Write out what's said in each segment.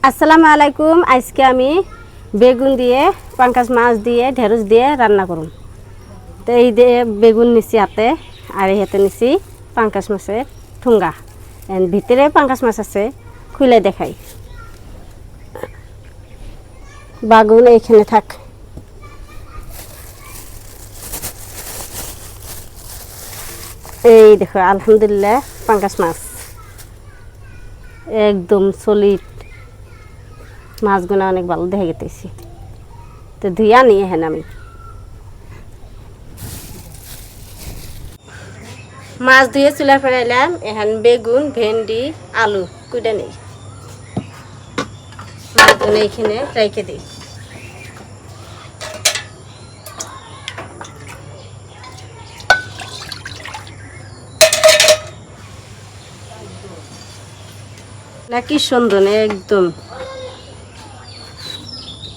আসসালামু আলাইকুম। আজকে আমি বেগুন দিয়ে পাঙ্কাশ মাছ দিয়ে ঢেঁড়স দিয়ে রান্না করুন। তো এই দিয়ে বেগুন নিছি হাতে, আর এই হাতে নিছি পাঙ্কাশ মাছের ঠুঙ্গা। ভিতরে পাঙ্কাশ মাছ আছে, খুলে দেখাই। বাগুন এইখানে থাক। এই দেখো, আলহামদুলিল্লাহ পাঙ্কাশ মাছ একদম সলিড। মাছগুলো অনেক ভালো দেখে গেতেছি, তো ধুইয়া নিয়ে হেন আমি মাছ ধুয়ে চুলা ফেরাইলাম। এখন বেগুন, ভেন্ডি, আলু কুইটা নেই, মাছগুলো এইখানে রেখে দিই। না কি সুন্দর, একদম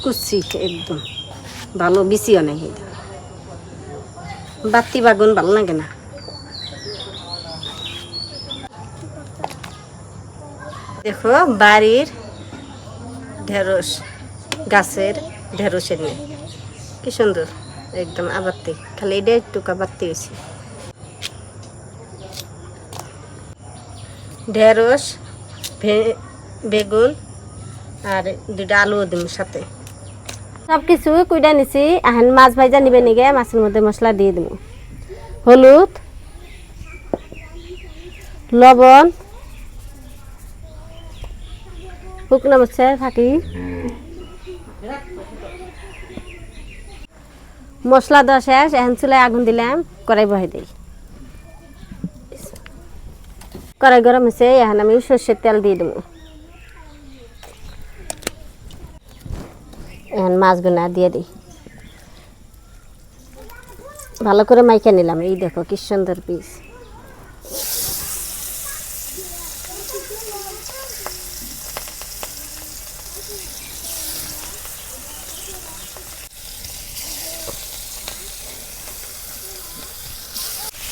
কুচি, একদম ভালো বিচিও নেই। বাতি বাগুন ভালো লাগে না। দেখো বাড়ির ঢেঁড়স, গাছের ঢেঁড়সের নেই, কি সুন্দর একদম আবাত্তি। খালি এটা একটু আবাত্তি হয়েছে। ঢেঁড়স, বেগুন আর দুটা আলু দিম সাথে। সব কিছু কুইটা নিছি। এখন মাছ ভাজা নিবে নিগে মাছের মধ্যে মশলা দিয়ে দিব। হলুদ, লবণ, শুকনো মরিচের ফাঁকি, মশলা দেওয়া শেষ। এখন চুলায় আগুন দিলাম, কড়াই বহাই দিই। কড়াই গরম হয়েছে, এখন আমি সর্ষের তেল দিয়ে দেবো। এখন মাছগুলো দিয়ে দিই, ভালো করে মাইকে নিলাম। এই দেখো কি সুন্দর পিস।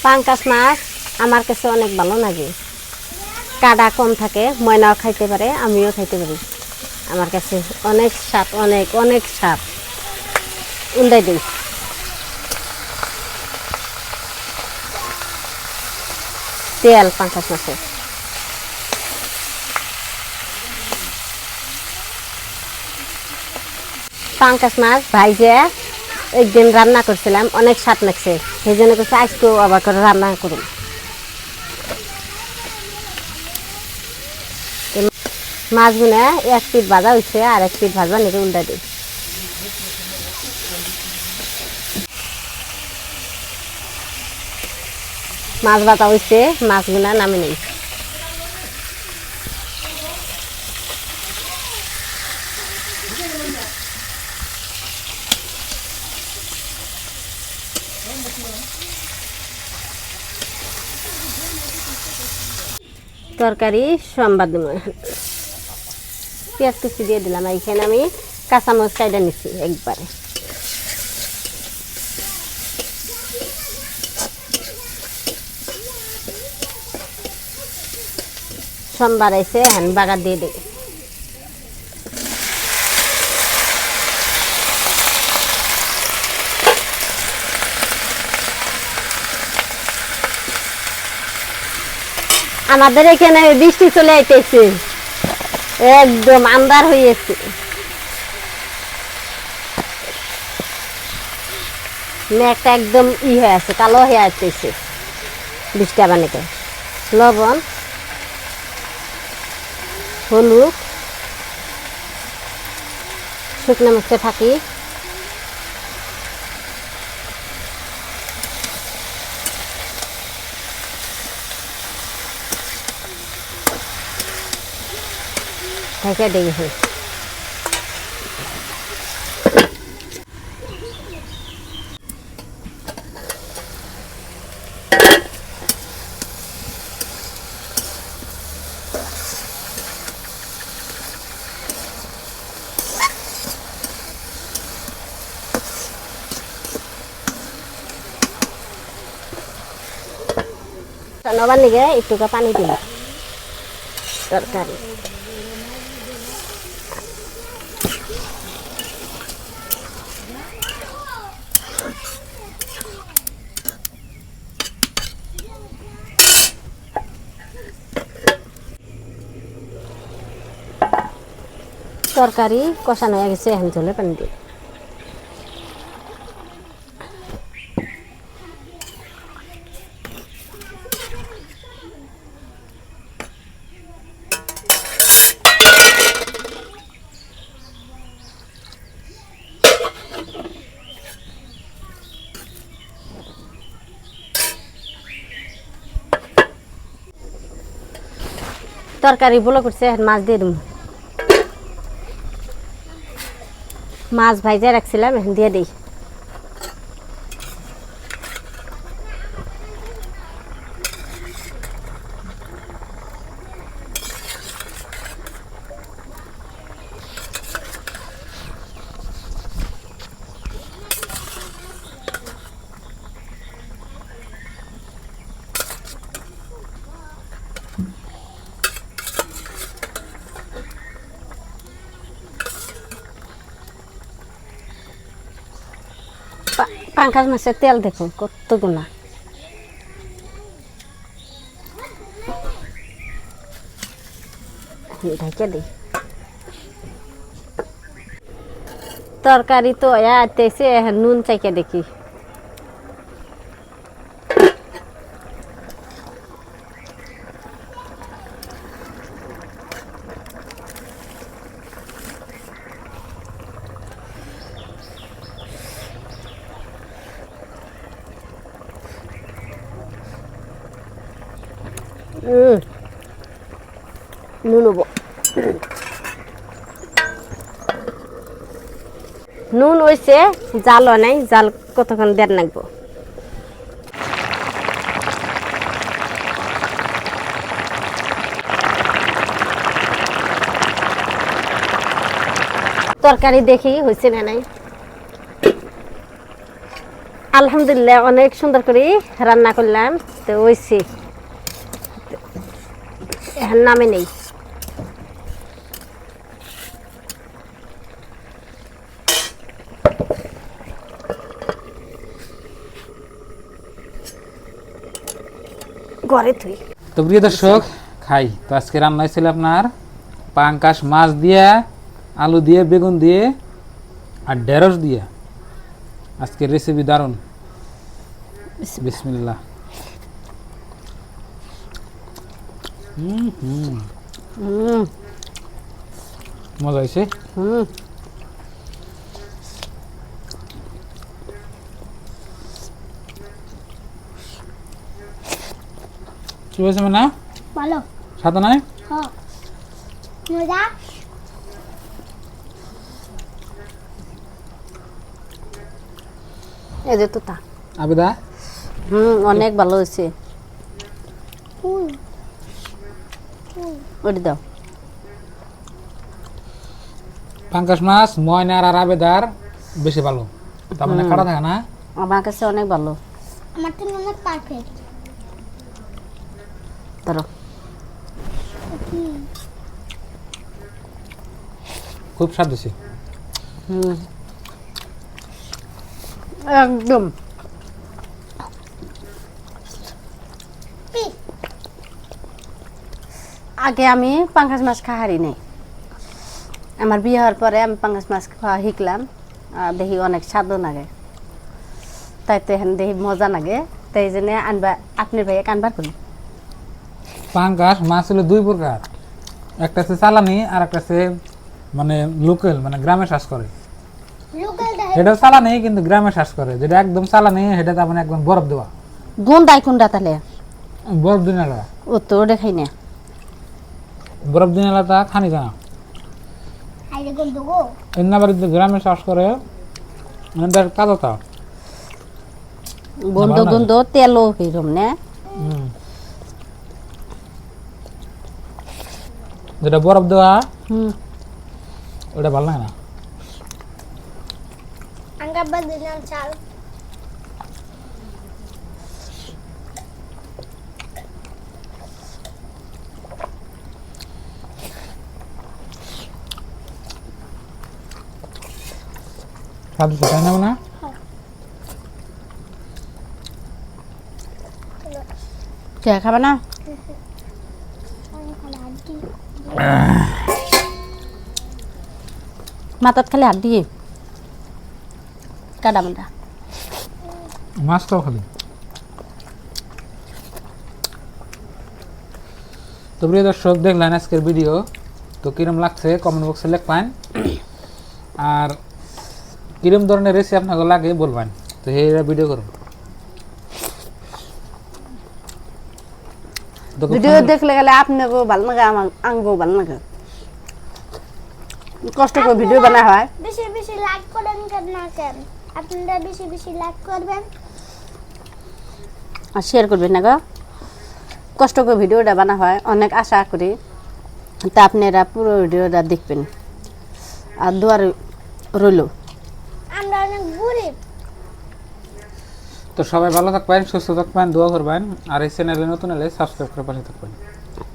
পাঙ্কাশ মাছ আমার কাছে অনেক ভালো লাগে। কাঁটা কম থাকে, ময়নাও খাইতে পারে, আমিও খাইতে পারি। আমার কাছে অনেক স্বাদ, অনেক অনেক স্বাদ। উল্টাই দিই। তেল পাঙ্কাশ মাছের, পাঙ্কাশ মাছ ভাইজে একদিন রান্না করছিলাম, অনেক স্বাদ লাগছে। সেই জন্য করছে আজকেও আবার করে রান্না করুন। মাছগুলো এক পিঠ ভাজা হয়েছে, আর এক পিঠ ভাজবা নিতে উল্টা দিই। মাছ ভাজা হয়েছে, মাছগুলো নামে নেই। তরকারি সম্বাদ দেবো। পেঁয়াজ কুচি দিয়ে দিলাম। এইখানে আমি কাঁচামরিচ কাইটা নিচ্ছি একবারে। সোমবার এসে হ্যান বাগার দিয়ে দিই। আমাদের এখানে বৃষ্টি চলে আইতেছে, একদম আন্ধার হয়েছে। মেঘটা একদম হয়ে আছে, কালো হয়ে আসতেছে। বৃষ্টি বানাতে লবণ, হলুদ, শুকনো মরিচে ফাঁকি, ঢেকে দিই। নবার নিগে একটু পানি দিলাম তরকারি। তরকারি কষানো হয়ে গেছে, এখন ঝোলের পানি দিই। তরকারি বলো করছে, এখন মাছ দিয়ে দেবো। মাছ ভাইজা রাখছিলাম, এখন দিয়ে দিই। পাঙ্কাশ মাছের তেল দেখো কতগুলা। ঢাকে দিই। তরকারি তো আইতেছে, নুন চাইকে দেখি। নুন হবো, নুন হয়েছে, জালও নাই, জাল কতক্ষণ দেড় নাকবো। তরকারি দেখি হয়েছে না নাই। আলহামদুলিল্লাহ অনেক সুন্দর করে রান্না করলাম, তো হয়েছে। এখন নামে নেই। ঘরে তুই তো প্রিয় দর্শক খাই। তো আজকে রান্না হয়েছিল আপনার পাঙ্কাশ মাছ দিয়ে, আলু দিয়ে, বেগুন দিয়ে আর ঢেঁড়স দিয়ে। আজকের রেসিপি দারুণ। বিসমিল্লাহ। মজা হয়েছে। কি হয়েছে মানে? ভালো। সাদা নাই? হ্যাঁ। মজা। এই যে তোতা। আবেদা? অনেক ভালো হয়েছে। ওটা দাও। পাঙ্কাশ মাছ ময়নার আর আবেদার বেশি ভালো, তার মানে কাটা থাকে না। আমার কাছে অনেক ভালো। আমার তো অনেক পারফেক্ট। ধরো। খুব স্বাদ হয়েছে। একদম। আগে আমি পাঙ্কাশ মাছ খাহারি নেই, আমার বিয়ে হওয়ার পরে আমি পাঙ্কাশ মাছ খাওয়া শিখলাম। দেখি অনেক স্বাদও লাগে, তাই তো এখন দেখি মজা লাগে, তাই জন্য আনবা আপনার ভাইয়া আনবার করি। পাঙ্কাশ মাছ হলো দুই প্রকার, একটা হচ্ছে চালানি আর একটা হচ্ছে মানে লোকাল, মানে গ্রামে চাষ করে। সেটাও চালানি কিন্তু গ্রামে চাষ করে। যেটা একদম চালানি সেটা তার মানে একদম বরফ দেওয়া। গুন্ডাই কোনটা তাহলে? বরফ দিনালা। ও তো দেখাই না। বরফ দিনালাটা খানি জানা। এমনি বাড়িতে গ্রামে চাষ করে, মানে তার কাদাটা গন্ধ গন্ধ তেলও এরকম না। যেটা বরফ দেওয়া ওটা ভালো লাগে না। চাল স্বাদ হচ্ছে, তাই না? না চা খাবা না? মাথাত খালি হাত দিয়ে কাটা মাটা মাছটাও খালি। তো প্রিয় দর্শক, দেখলেন আজকের ভিডিও। তো কিরম লাগছে কমেন্ট বক্সে লিখবেন, আর কিরম ধরনের রেসিপি আপনাকে লাগে বলবেন। তো এই ভিডিও করুন। ভিডিও দেখলে গেলে আপনাকেও ভালো লাগে, আমার আঙ্গও ভালো লাগে। কষ্ট করে ভিডিও বানা হয়। বেশি বেশি লাইক করেন কেন না কেন? আপনারা বেশি বেশি লাইক করবেন আর শেয়ার করবেন না গো। কষ্ট করে ভিডিওটা বানা হয়, অনেক আশা করি তা আপনারা পুরো ভিডিওটা দেখবেন। আর দোয়ার রইল। আমরা অনেক গরিব। তো সবাই ভালো থাকবেন, সুস্থ থাকবেন, দোয়া করবেন, আর এই চ্যানেলে নতুন হলে সাবস্ক্রাইব করে পাশে থাকবেন।